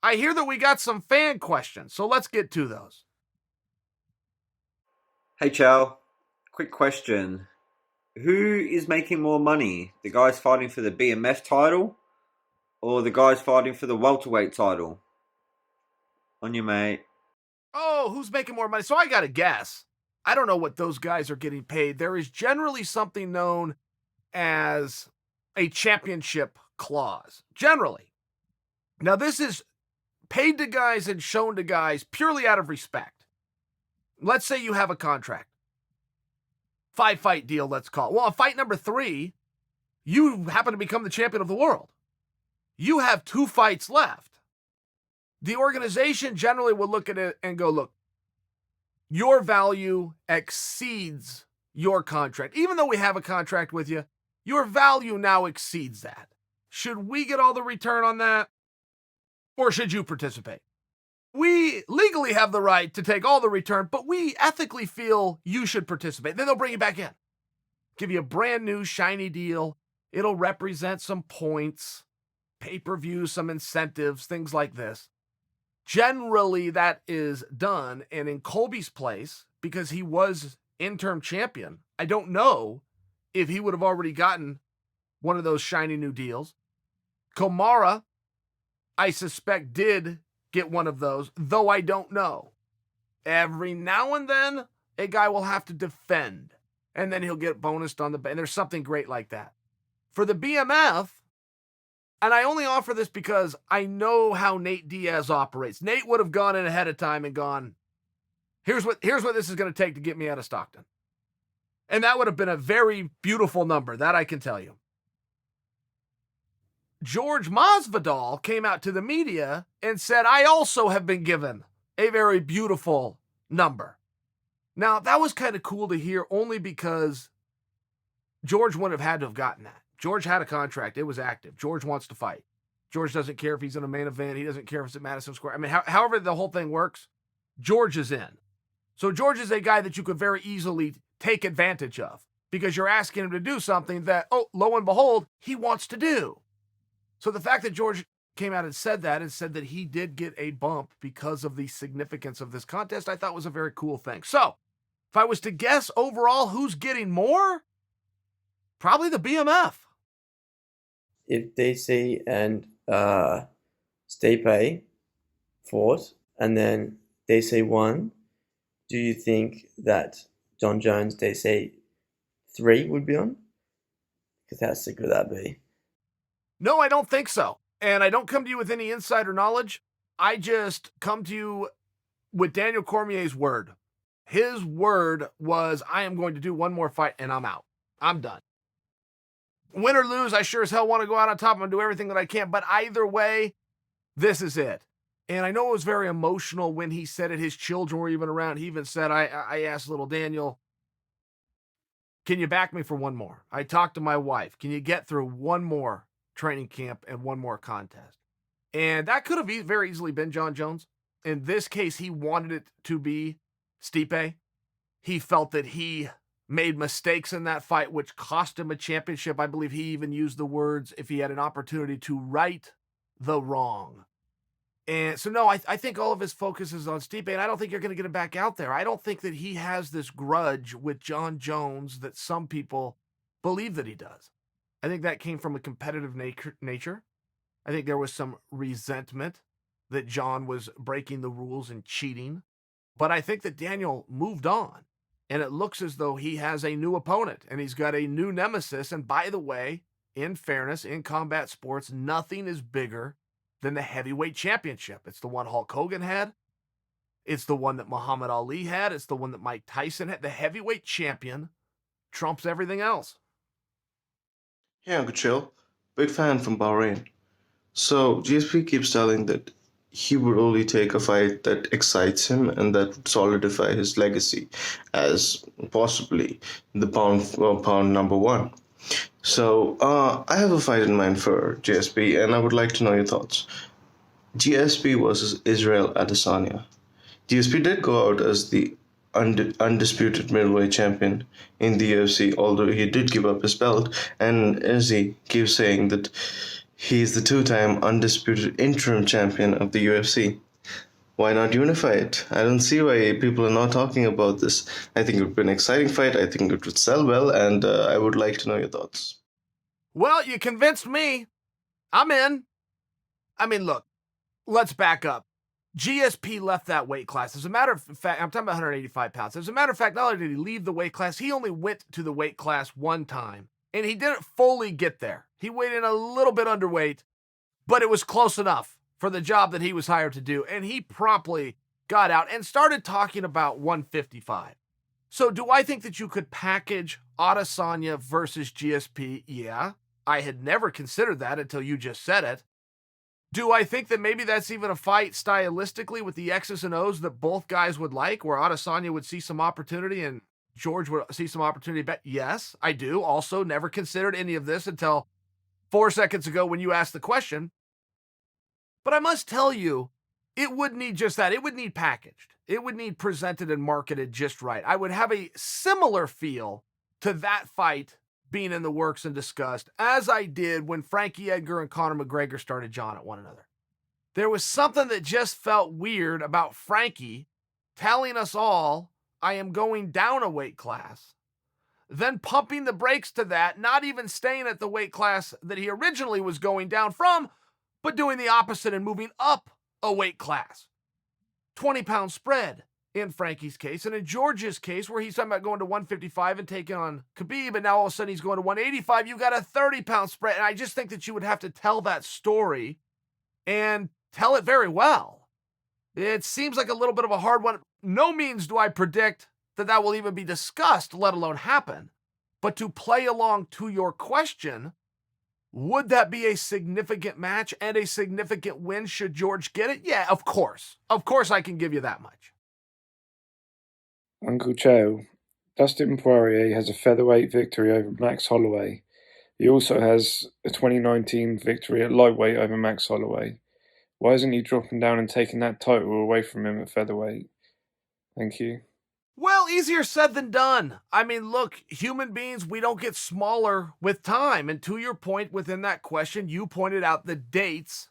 I hear that we got some fan questions, so let's get to those. Hey, Chael. Quick question. Who is making more money? The guys fighting for the BMF title or the guys fighting for the welterweight title? On you, mate. Oh, who's making more money? So I got to guess. I don't know what those guys are getting paid. There is generally something known as a championship clause. Generally. Now, this is paid to guys and shown to guys purely out of respect. Let's say you have a contract. 5-fight deal, let's call it. Well, on fight number 3, you happen to become the champion of the world. You have 2 fights left. The organization generally will look at it and go, look, your value exceeds your contract. Even though we have a contract with you, your value now exceeds that. Should we get all the return on that? Or should you participate? We legally have the right to take all the return, but we ethically feel you should participate. Then they'll bring you back in. Give you a brand new shiny deal. It'll represent some points, pay-per-view, some incentives, things like this. Generally, that is done. And in Colby's place, because he was interim champion, I don't know if he would have already gotten one of those shiny new deals. Komara, I suspect, did get one of those, though I don't know. Every now and then, a guy will have to defend, and then he'll get bonused on the and there's something great like that. For the BMF, and I only offer this because I know how Nate Diaz operates. Nate would have gone in ahead of time and gone, here's what this is going to take to get me out of Stockton. And that would have been a very beautiful number, that I can tell you. George Masvidal came out to the media and said, I also have been given a very beautiful number. Now, that was kind of cool to hear only because George wouldn't have had to have gotten that. George had a contract. It was active. George wants to fight. George doesn't care if he's in a main event. He doesn't care if it's at Madison Square. I mean, however the whole thing works, George is in. So George is a guy that you could very easily take advantage of because you're asking him to do something that, oh, lo and behold, he wants to do. So the fact that George came out and said that he did get a bump because of the significance of this contest, I thought was a very cool thing. So if I was to guess overall who's getting more, probably the BMF. If DC and Stipe fought and then DC won, do you think that John Jones DC 3 would be on? Because how sick would that be? No, I don't think so. And I don't come to you with any insider knowledge. I just come to you with Daniel Cormier's word. His word was, I am going to do one more fight and I'm out. I'm done. Win or lose, I sure as hell want to go out on top. I'm going to do everything that I can. But either way, this is it. And I know it was very emotional when he said it. His children were even around. He even said, I asked little Daniel, can you back me for one more? I talked to my wife. Can you get through one more training camp and one more contest? And that could have very easily been John Jones. In this case, he wanted it to be Stipe. He felt that he made mistakes in that fight, which cost him a championship. I believe he even used the words, if he had an opportunity to right the wrong. And so, no, I think all of his focus is on Stipe, and I don't think you're going to get him back out there. I don't think that he has this grudge with John Jones that some people believe that he does. I think that came from a competitive nature. I think there was some resentment that John was breaking the rules and cheating. But I think that Daniel moved on. And it looks as though he has a new opponent. And he's got a new nemesis. And by the way, in fairness, in combat sports, nothing is bigger than the heavyweight championship. It's the one Hulk Hogan had. It's the one that Muhammad Ali had. It's the one that Mike Tyson had. The heavyweight champion trumps everything else. Hey, Uncle Chael. Big fan from Bahrain. So, GSP keeps telling that he would only take a fight that excites him and that would solidify his legacy as possibly the pound number one. So, I have a fight in mind for GSP, and I would like to know your thoughts. GSP versus Israel Adesanya. GSP did go out as the undisputed middleweight champion in the UFC, although he did give up his belt, and Izzy keeps saying that He's the two-time undisputed interim champion of the UFC. Why not unify it? I don't see why people are not talking about this. I think it would be an exciting fight. I think it would sell well, and I would like to know your thoughts. Well, you convinced me. I'm in. I mean, look, let's back up. GSP left that weight class. As a matter of fact, I'm talking about 185 pounds. As a matter of fact, not only did he leave the weight class, he only went to the weight class one time. And he didn't fully get there. He weighed in a little bit underweight, but it was close enough for the job that he was hired to do. And he promptly got out and started talking about 155. So do I think that you could package Adesanya versus GSP? Yeah. I had never considered that until you just said it. Do I think that maybe that's even a fight stylistically with the X's and O's that both guys would like, where Adesanya would see some opportunity and George would see some opportunity? Yes, I do. Also, never considered any of this until 4 seconds ago when you asked the question. But I must tell you, it would need just that. It would need packaged. It would need presented and marketed just right. I would have a similar feel to that fight being in the works and discussed as I did when Frankie Edgar and Conor McGregor started jawing at one another. There was something that just felt weird about Frankie telling us all, I am going down a weight class, then pumping the brakes to that, not even staying at the weight class that he originally was going down from, but doing the opposite and moving up a weight class. 20-pound spread in Frankie's case, and in George's case, where he's talking about going to 155 and taking on Khabib, and now all of a sudden he's going to 185, you've got a 30-pound spread, and I just think that you would have to tell that story and tell it very well. It seems like a little bit of a hard one. No means do I predict that that will even be discussed, let alone happen. But to play along to your question, would that be a significant match and a significant win should George get it? Yeah, of course. Of course I can give you that much. Uncle Chael, Dustin Poirier has a featherweight victory over Max Holloway. He also has a 2019 victory at lightweight over Max Holloway. Why isn't he dropping down and taking that title away from him at featherweight? Thank you. Well, easier said than done. I mean, look, human beings, we don't get smaller with time. And to your point within that question, you pointed out the dates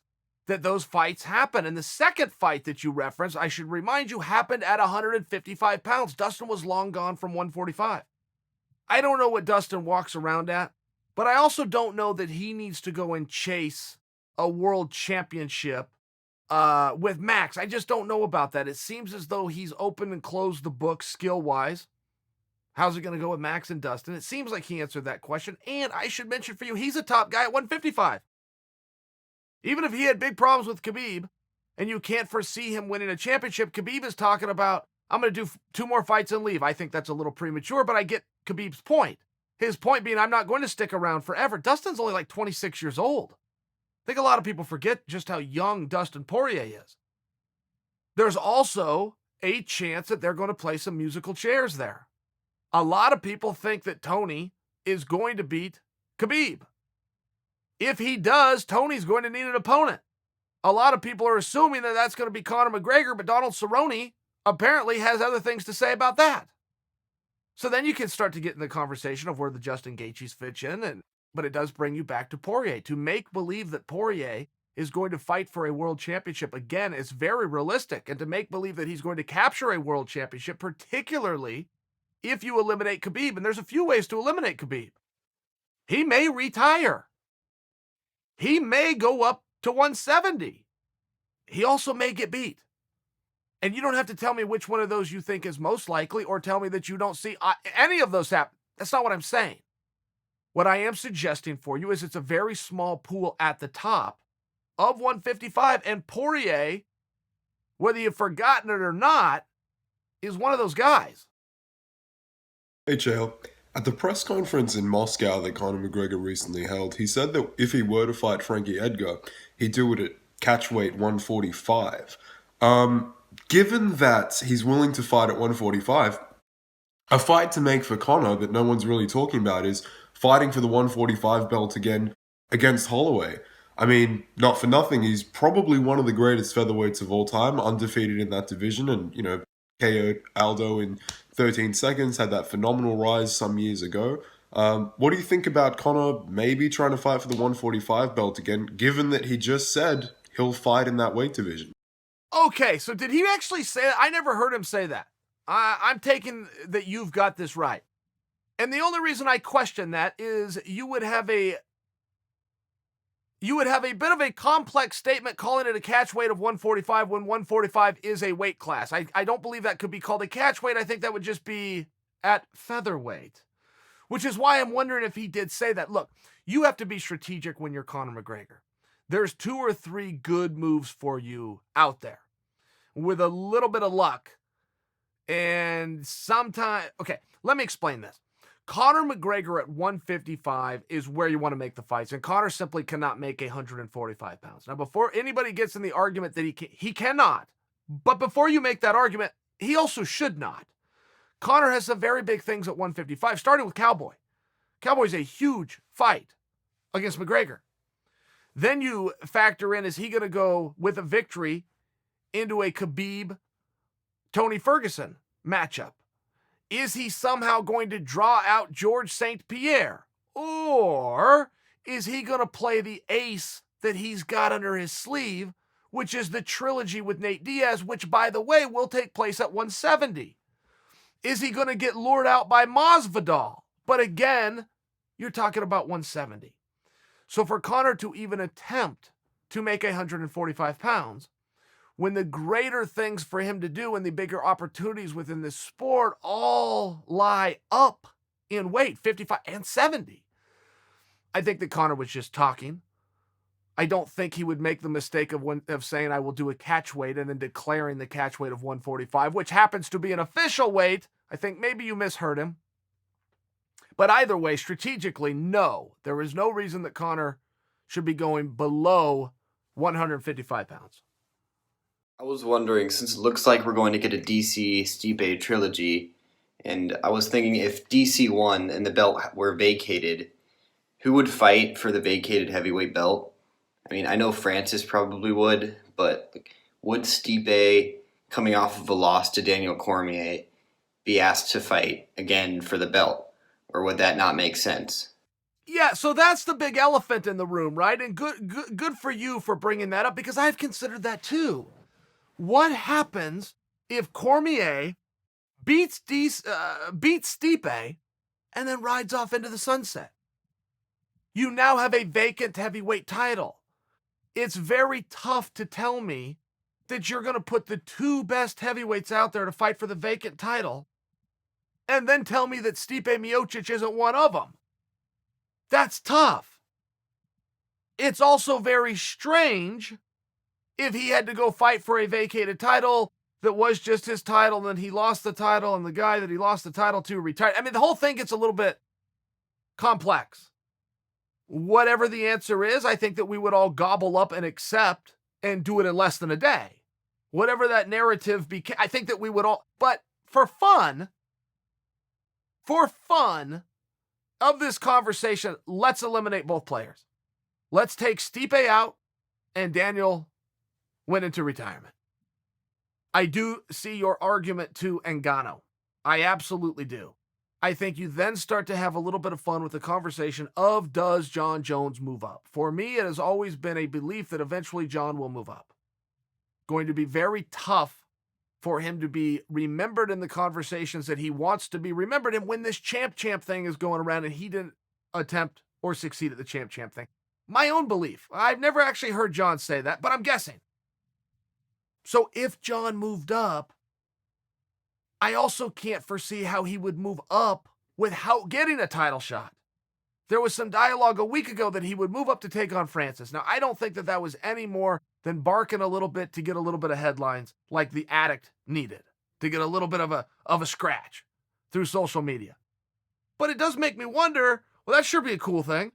that those fights happen. And the second fight that you referenced, I should remind you, happened at 155 pounds. Dustin was long gone from 145. I don't know what Dustin walks around at, but I also don't know that he needs to go and chase a world championship with Max. I just don't know about that. It seems as though he's opened and closed the book skill-wise. How's it going to go with Max and Dustin? It seems like he answered that question. And I should mention for you, he's a top guy at 155. Even if he had big problems with Khabib, and you can't foresee him winning a championship, Khabib is talking about, I'm going to do 2 more fights and leave. I think that's a little premature, but I get Khabib's point. His point being, I'm not going to stick around forever. Dustin's only like 26 years old. I think a lot of people forget just how young Dustin Poirier is. There's also a chance that they're going to play some musical chairs there. A lot of people think that Tony is going to beat Khabib. If he does, Tony's going to need an opponent. A lot of people are assuming that that's going to be Conor McGregor, but Donald Cerrone apparently has other things to say about that. So then you can start to get in the conversation of where the Justin Gaethjes fit in, but it does bring you back to Poirier. To make believe that Poirier is going to fight for a world championship, again, is very realistic. And to make believe that he's going to capture a world championship, particularly if you eliminate Khabib, and there's a few ways to eliminate Khabib. He may retire. He may go up to 170. He also may get beat. And you don't have to tell me which one of those you think is most likely or tell me that you don't see any of those happen. That's not what I'm saying. What I am suggesting for you is it's a very small pool at the top of 155, and Poirier, whether you've forgotten it or not, is one of those guys. Hey, Chael. At the press conference in Moscow that Conor McGregor recently held, he said that if he were to fight Frankie Edgar, he'd do it at catchweight 145. Given that he's willing to fight at 145, a fight to make for Conor that no one's really talking about is fighting for the 145 belt again against Holloway. I mean, not for nothing, he's probably one of the greatest featherweights of all time, undefeated in that division, and, KO'd Aldo in 13 seconds, had that phenomenal rise some years ago. What do you think about Conor maybe trying to fight for the 145 belt again, given that he just said he'll fight in that weight division? Okay, so did he actually say that? I never heard him say that. I'm taking that you've got this right. And the only reason I question that is you would have a bit of a complex statement calling it a catch weight of 145 when 145 is a weight class. I don't believe that could be called a catch weight. I think that would just be at featherweight, which is why I'm wondering if he did say that. Look, you have to be strategic when you're Conor McGregor. There's 2 or 3 good moves for you out there with a little bit of luck. And sometimes, okay, let me explain this. Conor McGregor at 155 is where you want to make the fights, and Conor simply cannot make 145 pounds. Now, before anybody gets in the argument that he cannot, but before you make that argument, he also should not. Conor has some very big things at 155, starting with Cowboy. Cowboy's a huge fight against McGregor. Then you factor in, is he going to go with a victory into a Khabib-Tony Ferguson matchup? Is he somehow going to draw out George St-Pierre? Or is he going to play the ace that he's got under his sleeve, which is the trilogy with Nate Diaz, which, by the way, will take place at 170? Is he going to get lured out by Masvidal? But again, you're talking about 170. So for Conor to even attempt to make 145 pounds, when the greater things for him to do and the bigger opportunities within this sport all lie up in weight, 55 and 70. I think that Conor was just talking. I don't think he would make the mistake of saying, I will do a catch weight and then declaring the catch weight of 145, which happens to be an official weight. I think maybe you misheard him. But either way, strategically, no. There is no reason that Conor should be going below 155 pounds. I was wondering, since it looks like we're going to get a DC Stipe trilogy, and I was thinking if DC won and the belt were vacated, who would fight for the vacated heavyweight belt? I mean, I know Francis probably would, but would Stipe, coming off of a loss to Daniel Cormier, be asked to fight again for the belt? Or would that not make sense? Yeah, so that's the big elephant in the room, right? And good for you for bringing that up, because I've considered that too. What happens if Cormier beats Stipe and then rides off into the sunset? You now have a vacant heavyweight title. It's very tough to tell me that you're going to put the 2 best heavyweights out there to fight for the vacant title and then tell me that Stipe Miocic isn't one of them. That's tough. It's also very strange if he had to go fight for a vacated title that was just his title, and then he lost the title, and the guy that he lost the title to retired. I mean, the whole thing gets a little bit complex. Whatever the answer is, I think that we would all gobble up and accept and do it in less than a day. Whatever that narrative became, I think that we would all, but for fun of this conversation, let's eliminate both players. Let's take Stipe out and Daniel went into retirement. I do see your argument to Ngannou. I absolutely do. I think you then start to have a little bit of fun with the conversation of, does Jon Jones move up? For me, it has always been a belief that eventually Jon will move up. Going to be very tough for him to be remembered in the conversations that he wants to be remembered in when this champ thing is going around and he didn't attempt or succeed at the champ thing. My own belief. I've never actually heard Jon say that, but I'm guessing. So if Jon moved up, I also can't foresee how he would move up without getting a title shot. There was some dialogue a week ago that he would move up to take on Francis. Now, I don't think that that was any more than barking a little bit to get a little bit of headlines like the addict needed, to get a little bit of a scratch through social media. But it does make me wonder, well, that sure be a cool thing.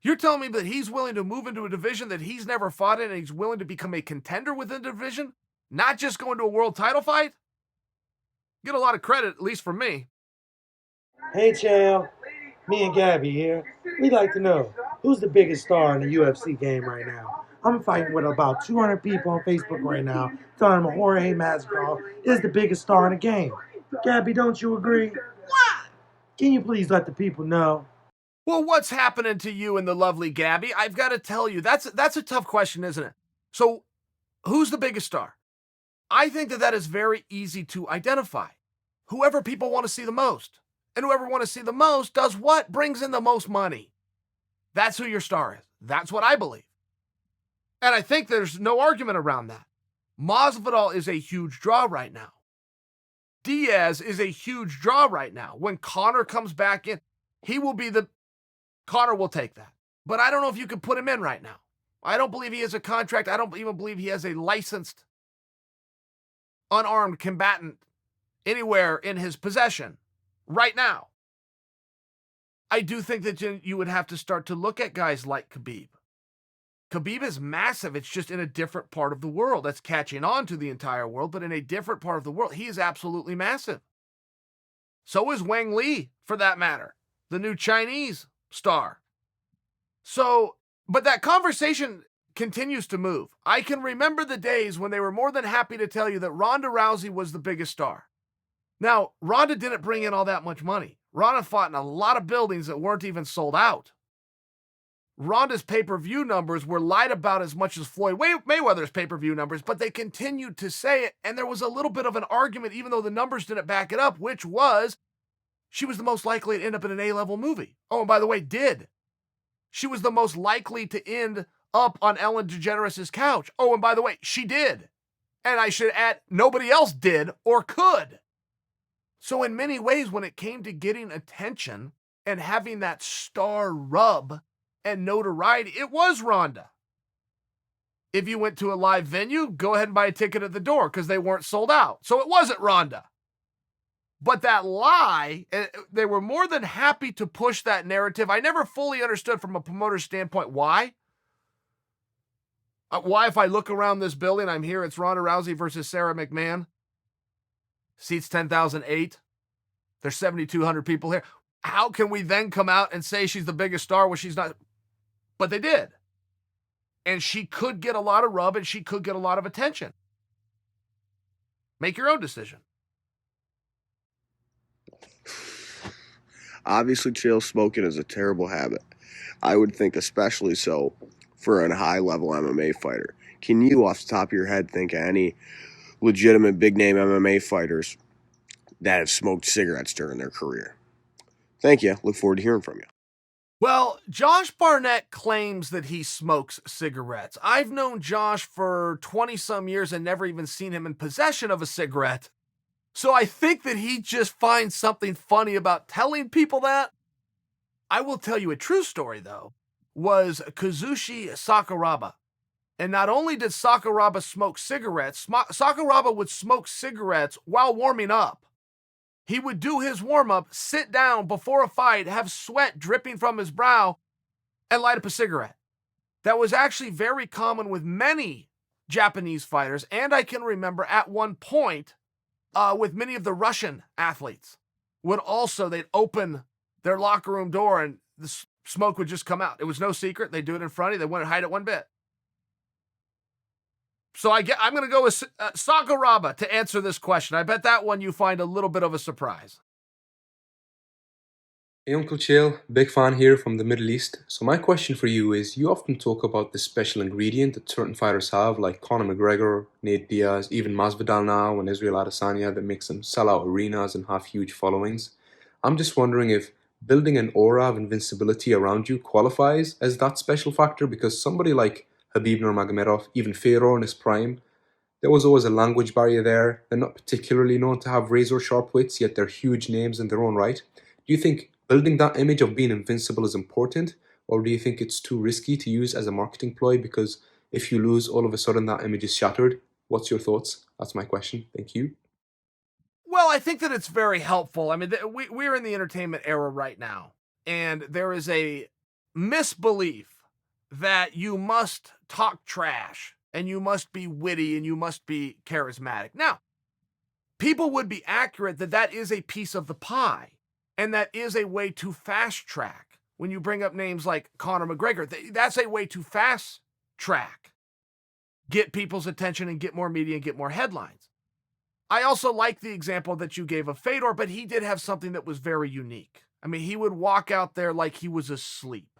You're telling me that he's willing to move into a division that he's never fought in and he's willing to become a contender within the division, not just go into a world title fight? Get a lot of credit, at least from me. Hey, Chael. Me and Gabby here. We'd like to know, who's the biggest star in the UFC game right now? I'm fighting with about 200 people on Facebook right now, telling them Jorge Masvidal is the biggest star in the game. Gabby, don't you agree? Can you please let the people know? Well, what's happening to you and the lovely Gabby? I've got to tell you, that's a tough question, isn't it? So, who's the biggest star? I think that is very easy to identify. Whoever people want to see the most. And whoever want to see the most does what? Brings in the most money. That's who your star is. That's what I believe. And I think there's no argument around that. Masvidal is a huge draw right now. Diaz is a huge draw right now. When Conor comes back in, Conor will take that. But I don't know if you can put him in right now. I don't believe he has a contract. I don't even believe he has a licensed unarmed combatant anywhere in his possession right now. I do think that you would have to start to look at guys like Khabib. Khabib is massive. It's just in a different part of the world. That's catching on to the entire world, but in a different part of the world, he is absolutely massive. So is Wang Li, for that matter, the new Chinese star. But that conversation continues to move. I can remember the days when they were more than happy to tell you that Ronda Rousey was the biggest star. Now, Ronda didn't bring in all that much money. Ronda fought in a lot of buildings that weren't even sold out. Ronda's pay-per-view numbers were lied about as much as Floyd Mayweather's pay-per-view numbers, but they continued to say it, and there was a little bit of an argument, even though the numbers didn't back it up, which was she was the most likely to end up in an A-level movie. Oh, and by the way, did. She was the most likely to end up on Ellen DeGeneres' couch. Oh, and by the way, she did. And I should add, nobody else did or could. So in many ways, when it came to getting attention and having that star rub and notoriety, it was Ronda. If you went to a live venue, go ahead and buy a ticket at the door because they weren't sold out. So it wasn't Ronda. But that lie, they were more than happy to push that narrative. I never fully understood from a promoter's standpoint why. Why, if I look around this building, I'm here, it's Ronda Rousey versus Sarah McMahon. Seats 10,008. There's 7,200 people here. How can we then come out and say she's the biggest star when she's not? But they did. And she could get a lot of rub and she could get a lot of attention. Make your own decision. Obviously, Chael, smoking is a terrible habit. I would think especially so for a high-level MMA fighter. Can you, off the top of your head, think of any legitimate big-name MMA fighters that have smoked cigarettes during their career? Thank you. Look forward to hearing from you. Well, Josh Barnett claims that he smokes cigarettes. I've known Josh for 20-some years and never even seen him in possession of a cigarette. So I think that he just finds something funny about telling people that. I will tell you a true story, though, was Kazushi Sakuraba. And not only did Sakuraba smoke cigarettes, Sakuraba would smoke cigarettes while warming up. He would do his warm-up, sit down before a fight, have sweat dripping from his brow, and light up a cigarette. That was actually very common with many Japanese fighters, and I can remember at one point with many of the Russian athletes they'd open their locker room door and the smoke would just come out. It was no secret. They'd do it in front of you. They wouldn't hide it one bit. So I'm going to go with Sakuraba to answer this question. I bet that one you find a little bit of a surprise. Hey Uncle Chael, big fan here from the Middle East. So my question for you is, you often talk about the special ingredient that certain fighters have, like Conor McGregor, Nate Diaz, even Masvidal now, and Israel Adesanya, that makes them sell out arenas and have huge followings. I'm just wondering if building an aura of invincibility around you qualifies as that special factor, because somebody like Khabib Nurmagomedov, even Fedor in his prime, there was always a language barrier there. They're not particularly known to have razor-sharp wits, yet they're huge names in their own right. Do you think building that image of being invincible is important, or do you think it's too risky to use as a marketing ploy? Because if you lose, all of a sudden that image is shattered. What's your thoughts? That's my question. Thank you. Well, I think that it's very helpful. I mean, we're in the entertainment era right now, and there is a misbelief that you must talk trash, and you must be witty, and you must be charismatic. Now, people would be accurate that is a piece of the pie. And that is a way to fast track. When you bring up names like Conor McGregor, that's a way to fast track. Get people's attention and get more media and get more headlines. I also like the example that you gave of Fedor, but he did have something that was very unique. I mean, he would walk out there like he was asleep.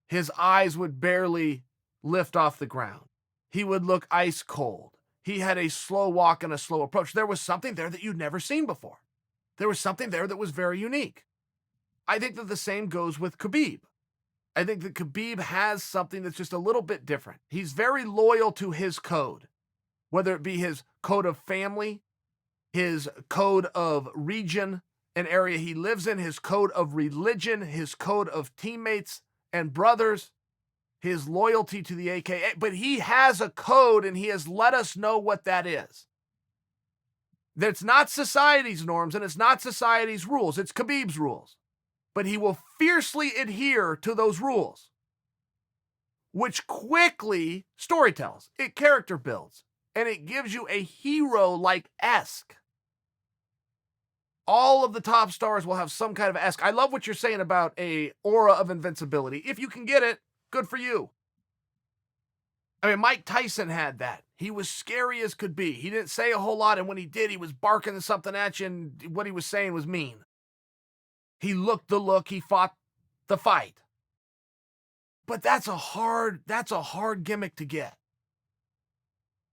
His eyes would barely lift off the ground. He would look ice cold. He had a slow walk and a slow approach. There was something there that you'd never seen before. There was something there that was very unique. I think that the same goes with Khabib. I think that Khabib has something that's just a little bit different. He's very loyal to his code, whether it be his code of family, his code of region, an area he lives in, his code of religion, his code of teammates and brothers, his loyalty to the AKA. But he has a code, and he has let us know what that is. That's not society's norms, and it's not society's rules. It's Khabib's rules. But he will fiercely adhere to those rules, which quickly storytells. It character builds, and it gives you a hero-like-esque. All of the top stars will have some kind of esque. I love what you're saying about a aura of invincibility. If you can get it, good for you. I mean, Mike Tyson had that. He was scary as could be. He didn't say a whole lot, and when he did, he was barking something at you, and what he was saying was mean. He looked the look, he fought the fight. But that's a hard gimmick to get.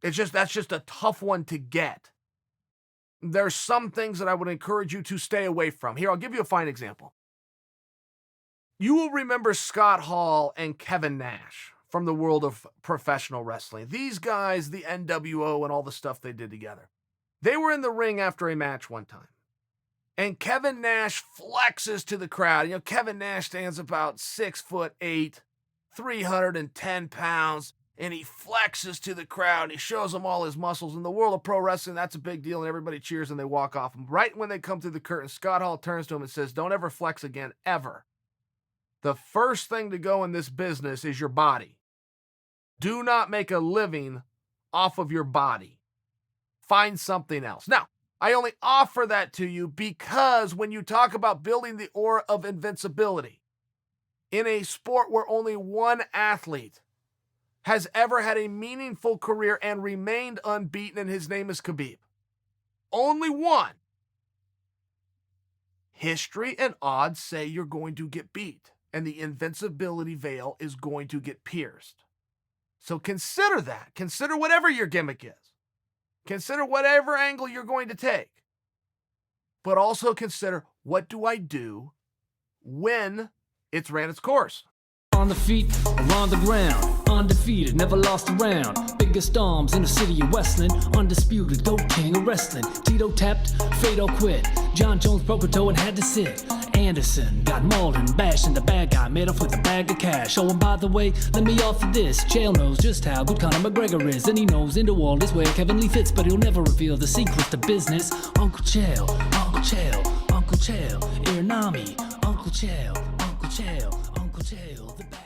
That's just a tough one to get. There's some things that I would encourage you to stay away from. Here, I'll give you a fine example. You will remember Scott Hall and Kevin Nash from the world of professional wrestling. These guys, the NWO and all the stuff they did together. They were in the ring after a match one time. And Kevin Nash flexes to the crowd. You know, Kevin Nash stands about 6'8", 310 pounds, and he flexes to the crowd, and he shows them all his muscles. In the world of pro wrestling, that's a big deal, and everybody cheers and they walk off. And right when they come through the curtain, Scott Hall turns to him and says, "Don't ever flex again, ever. The first thing to go in this business is your body. Do not make a living off of your body. Find something else." Now, I only offer that to you because when you talk about building the aura of invincibility in a sport where only one athlete has ever had a meaningful career and remained unbeaten, and his name is Khabib. Only one. History and odds say you're going to get beat, and the invincibility veil is going to get pierced. So consider that. Consider whatever your gimmick is. Consider whatever angle you're going to take. But also consider, what do I do when it's ran its course? On the feet, around the ground, undefeated, never lost a round. Biggest arms in the city of Westland, undisputed, GOAT king of wrestling. Tito tapped, Fado quit. John Jones broke a toe and had to sit. Anderson got mauled and bashed, and the bad guy made off with a bag of cash. Oh, and by the way, let me offer this. Chael knows just how good Conor McGregor is, and he knows into all this where Kevin Lee fits, but he'll never reveal the secrets to business. Uncle Chael, Uncle Chael, Uncle Chael, Iranami, Uncle Chael, Uncle Chael, Uncle Chael, the bad